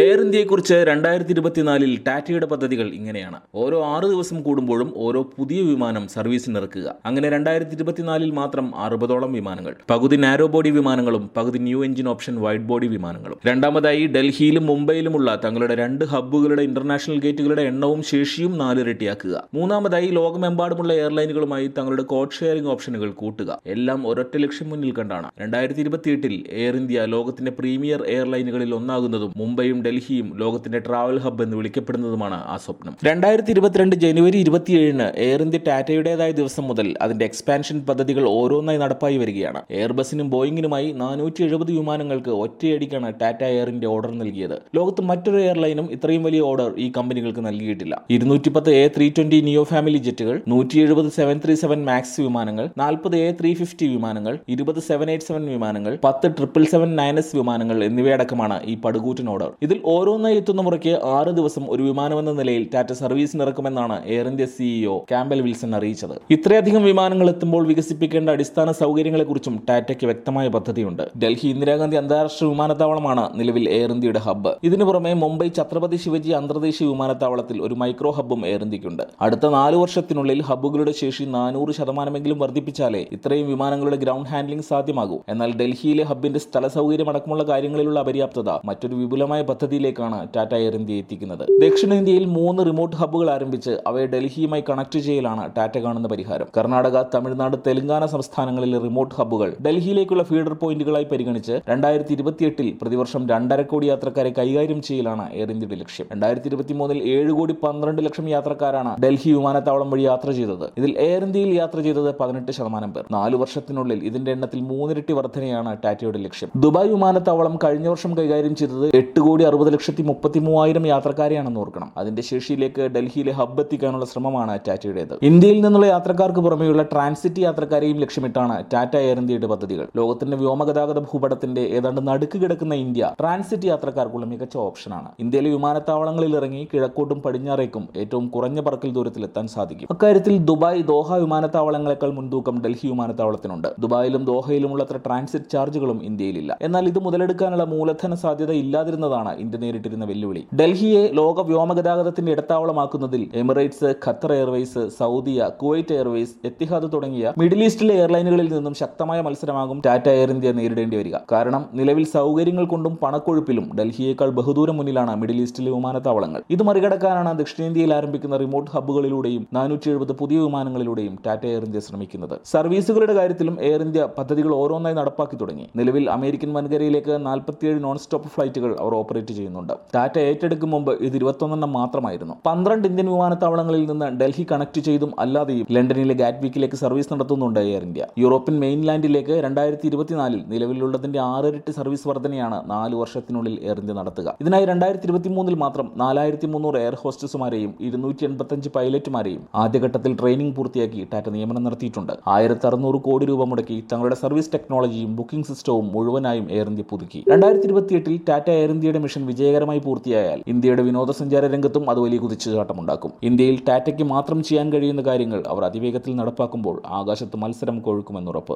Air ഇന്ത്യയെക്കുറിച്ച് 2024 ടാറ്റയുടെ പദ്ധതികൾ ഇങ്ങനെയാണ്. ഓരോ 6 ദിവസം കൂടുമ്പോഴും ഓരോ പുതിയ വിമാനം സർവീസിനിറക്കുക. അങ്ങനെ 2024 മാത്രം 60ഓളം വിമാനങ്ങൾ, പകുതി നാരോ ബോഡി വിമാനങ്ങളും പകുതി new engine option wide body വിമാനങ്ങളും. രണ്ടാമതായി, ഡൽഹിയിലും മുംബൈയിലുമുള്ള തങ്ങളുടെ 2 ഹബ്ബുകളുടെ ഇന്റർനാഷണൽ ഗേറ്റുകളുടെ എണ്ണവും ശേഷിയും 4 ഇരട്ടിയാക്കുക. മൂന്നാമതായി, ലോകമെമ്പാടുമുള്ള എയർലൈനുകളുമായി തങ്ങളുടെ കോഡ് ഷെയറിംഗ് ഓപ്ഷനുകൾ കൂട്ടുക. എല്ലാം ഒരൊറ്റ ലക്ഷ്യം മുന്നിൽ കണ്ടാണ്. 2028 എയർ ഇന്ത്യ ലോകത്തിന്റെ പ്രീമിയർ എയർലൈനുകളിൽ ഒന്നാകുന്നതും മുംബൈയും ഡൽഹിയും ലോകത്തിന്റെ ട്രാവൽ ഹബ്ബ് എന്ന് വിളിക്കപ്പെടുന്നതുമാണ് ആ സ്വപ്നം. 2022 ജനുവരി 27 എയർ ഇന്ത്യ ടാറ്റയുടേതായ ദിവസം മുതൽ അതിന്റെ എക്സ്പാൻഷൻ പദ്ധതികൾ ഓരോന്നായി നടപ്പായി വരികയാണ്. എയർബസിനും ബോയിങ്ങിനുമായി 470 വിമാനങ്ങൾക്ക് ഒറ്റയടിക്കാണ് ടാറ്റ എയർ ഇന്ത്യ ഓർഡർ നൽകിയത്. ലോകത്ത് മറ്റൊരു എയർലൈനും ഇത്രയും വലിയ ഓർഡർ ഈ കമ്പനികൾക്ക് നൽകിയിട്ടില്ല. 210 A320 നിയോ ഫാമിലി ജെറ്റുകൾ, 170 737 മാക്സ് വിമാനങ്ങൾ, 40 A350 വിമാനങ്ങൾ, 20 787 വിമാനങ്ങൾ, 10 777-9S വിമാനങ്ങൾ എന്നിവയടക്കമാണ് ഈ പടുകൂറ്റൻ ഓർഡർ. ഇതിൽ ഓരോന്നായി എത്തുന്ന മുറയ്ക്ക് 6 ദിവസം ഒരു വിമാനമെന്ന നിലയിൽ ടാറ്റ സർവീസിനിറക്കുമെന്നാണ് air India CEO Campbell Wilson അറിയിച്ചത്. ഇത്രയധികം വിമാനങ്ങൾ എത്തുമ്പോൾ വികസിപ്പിക്കേണ്ട അടിസ്ഥാന സൗകര്യങ്ങളെക്കുറിച്ചും ടാറ്റയ്ക്ക് വ്യക്തമായ പദ്ധതിയുണ്ട്. ഡൽഹി ഇന്ദിരാഗാന്ധി അന്താരാഷ്ട്ര വിമാനത്താവളമാണ് നിലവിൽ എയർ ഇന്ത്യയുടെ ഹബ്ബ്. ഇതിനു പുറമെ മുംബൈ ഛത്രപതി ശിവജി അന്തർദേശീയ വിമാനത്താവളത്തിൽ ഒരു മൈക്രോ ഹബ്ബും എയർ ഇന്ത്യക്കുണ്ട്. അടുത്ത 4 വർഷത്തിനുള്ളിൽ ഹബ്ബുകളുടെ ശേഷി 400% വർദ്ധിപ്പിച്ചാലേ ഇത്രയും വിമാനങ്ങളുടെ ഗ്രൗണ്ട് ഹാൻഡ്ലിംഗ് സാധ്യമാകൂ. എന്നാൽ ഡൽഹിയിലെ ഹബ്ബിന്റെ സ്ഥല സൗകര്യം അടക്കമുള്ള കാര്യങ്ങളിലുള്ള അപര്യാപ്തത മറ്റൊരു വിപുലമായ പദ്ധതിയിലേക്കാണ് ടാറ്റ എയർ ഇന്ത്യ എത്തിക്കുന്നത്. ദക്ഷിണേന്ത്യയിൽ 3 റിമോട്ട് ഹബ്ബുകൾ ആരംഭിച്ച് അവയെ ഡൽഹിയുമായി കണക്ട് ചെയ്യലാണ് ടാറ്റ കാണുന്ന പരിഹാരം. കർണാടക, തമിഴ്നാട്, തെലങ്കാന സംസ്ഥാനങ്ങളിലെ റിമോട്ട് ഹബ്ബുകൾ ഡൽഹിയിലേക്കുള്ള ഫീഡർ പോയിന്റുകളായി പരിഗണിച്ച് 2028 പ്രതിവർഷം 2.5 കോടി യാത്രക്കാരെ കൈകാര്യം ചെയ്യലാണ് എയർ ഇന്ത്യയുടെ ലക്ഷ്യം. 2023 7,12,00,000 യാത്രക്കാരാണ് ഡൽഹി വിമാനത്താവളം വഴി യാത്ര ചെയ്തത്. ഇതിൽ എയർ ഇന്ത്യയിൽ യാത്ര ചെയ്തത് 18% പേർ. 4 വർഷത്തിനുള്ളിൽ ഇതിന്റെ എണ്ണത്തിൽ 3 ഇരട്ടി വർധനയാണ് ടാറ്റയുടെ ലക്ഷ്യം. ദുബായ് വിമാനത്താവളം കഴിഞ്ഞ വർഷം കൈകാര്യം ചെയ്തത് 8,60,33,000 യാത്രക്കാരെയാണെന്ന് ഓർക്കണം. അതിന്റെ ശേഷിയിലേക്ക് ഡൽഹിയിലെ ഹബ്ബ് എത്തിക്കാനുള്ള ശ്രമമാണ് ടാറ്റയുടേത്. ഇന്ത്യയിൽ നിന്നുള്ള യാത്രക്കാർക്ക് പുറമെയുള്ള ട്രാൻസിറ്റ് യാത്രക്കാരെയും ലക്ഷ്യമിട്ടാണ് ടാറ്റ എയർ ഇന്ത്യയുടെ പദ്ധതികൾ. ലോകത്തിന്റെ വ്യോമഗതാഗത ഭൂപടത്തിന്റെ ഏതാണ്ട് നടുക്ക് കിടക്കുന്ന ഇന്ത്യ ട്രാൻസിറ്റ് യാത്രക്കാർക്കുള്ള മികച്ച ഓപ്ഷനാണ്. ഇന്ത്യയിലെ വിമാനത്താവളങ്ങളിൽ ഇറങ്ങി കിഴക്കോട്ടും പടിഞ്ഞാറേക്കും ഏറ്റവും കുറഞ്ഞ പറക്കൽ ദൂരത്തിൽ എത്താൻ സാധിക്കും. അക്കാര്യത്തിൽ ദുബായ്, ദോഹ വിമാനത്താവളങ്ങളെക്കാൾ മുൻതൂക്കം ഡൽഹി വിമാനത്താവളത്തിനുണ്ട്. ദുബായിലും ദോഹയിലുമുള്ളത്ര ട്രാൻസിറ്റ് ചാർജുകളും ഇന്ത്യയിലില്ല. എന്നാൽ ഇത് മുതലെടുക്കാനുള്ള മൂലധന സാധ്യത ഇല്ലാതിരുന്നതാണ് ഇന്ത്യ നേരിട്ടിരുന്ന വെല്ലുവിളി. ഡൽഹിയെ ലോക വ്യോമഗതാഗതത്തിന്റെ ഇടത്താവളമാക്കുന്നതിൽ Emirates, Qatar Airways, സൗദിയ, Kuwait Airways, Etihad തുടങ്ങിയ മിഡിൽ ഈസ്റ്റിലെ എയർലൈനുകളിൽ നിന്നും ശക്തമായ മത്സരമാകും ടാറ്റ എയർ ഇന്ത്യ നേരിടേണ്ടി വരിക. കാരണം നിലവിൽ സൗകര്യങ്ങൾ കൊണ്ടും പണക്കൊഴുപ്പിലും ഡൽഹിയേക്കാൾ ബഹുദൂരം മുന്നിലാണ് മിഡിൽ ഈസ്റ്റിലെ വിമാനത്താവളങ്ങൾ. ഇത് മറികടക്കാനാണ് ദക്ഷിണേന്ത്യയിൽ ആരംഭിക്കുന്ന റിമോട്ട് ഹബ്ബുകളിലൂടെയും 470 പുതിയ വിമാനങ്ങളിലൂടെയും ടാറ്റ എയർ ഇന്ത്യ ശ്രമിക്കുന്നത്. സർവീസുകളുടെ കാര്യത്തിലും എയർ ഇന്ത്യ പദ്ധതികൾ ഓരോന്നായി നടപ്പാക്കി തുടങ്ങി. നിലവിൽ അമേരിക്കൻ വൻകരയിലേക്ക് 47 നോൺ സ്റ്റോപ്പ് ഫ്ലൈറ്റുകൾ അവർ ഓപ്പറേറ്റ് ചെയ്യുന്നുണ്ട്. ടാറ്റ ഏറ്റെടുക്കും മുമ്പ് ഇത് 21 മാത്രമായിരുന്നു. 12 ഇന്ത്യൻ വിമാനത്താവളങ്ങളിൽ നിന്ന് ഡൽഹി കണക്ട് ചെയ്തും അല്ലാതെയും ലണ്ടനിലെ ഗാറ്റ്വിക്കിലേക്ക് സർവീസ് നടത്തുന്നുണ്ട് എയർ ഇന്ത്യ. യൂറോപ്യൻ മെയിൻലാൻഡിലേക്ക് 2024 നിലവിലുള്ളതിന്റെ 6 ഇരട്ടി സർവീസ് വർധനയാണ് 4 വർഷത്തിനുള്ളിൽ എയർ ഇന്ത്യ നടത്തുക. ഇതിനായി 2023 മാത്രം 4300 എയർ ഹോസ്റ്റസുമാരെയും 285 പൈലറ്റുമാരെയും ആദ്യഘട്ടത്തിൽ ട്രെയിനിംഗ് പൂർത്തിയാക്കി ടാറ്റ നിയമനം നടത്തിയിട്ടുണ്ട്. 1600 കോടി രൂപ മുടക്കി തങ്ങളുടെ സർവീസ് ടെക്നോളജിയും ബുക്കിംഗ് സിസ്റ്റവും മുഴുവനായും എയർ ഇന്ത്യ പുതുക്കി. 2028 ടാറ്റ എയർ ഇന്ത്യയുടെ മിഷൻ വിജയകരമായി പൂർത്തിയായാൽ ഇന്ത്യയുടെ വിനോദസഞ്ചാര രംഗത്തും അത് വലിയ കുതിച്ചുചാട്ടമുണ്ടാക്കും. ഇന്ത്യയിൽ ടാറ്റയ്ക്ക് മാത്രം ചെയ്യാൻ കഴിയുന്ന കാര്യങ്ങൾ അവർ അതിവേഗത്തിൽ നടപ്പാക്കുമ്പോൾ ആകാശത്ത് മത്സരം കൊഴുക്കുമെന്നുറപ്പ്.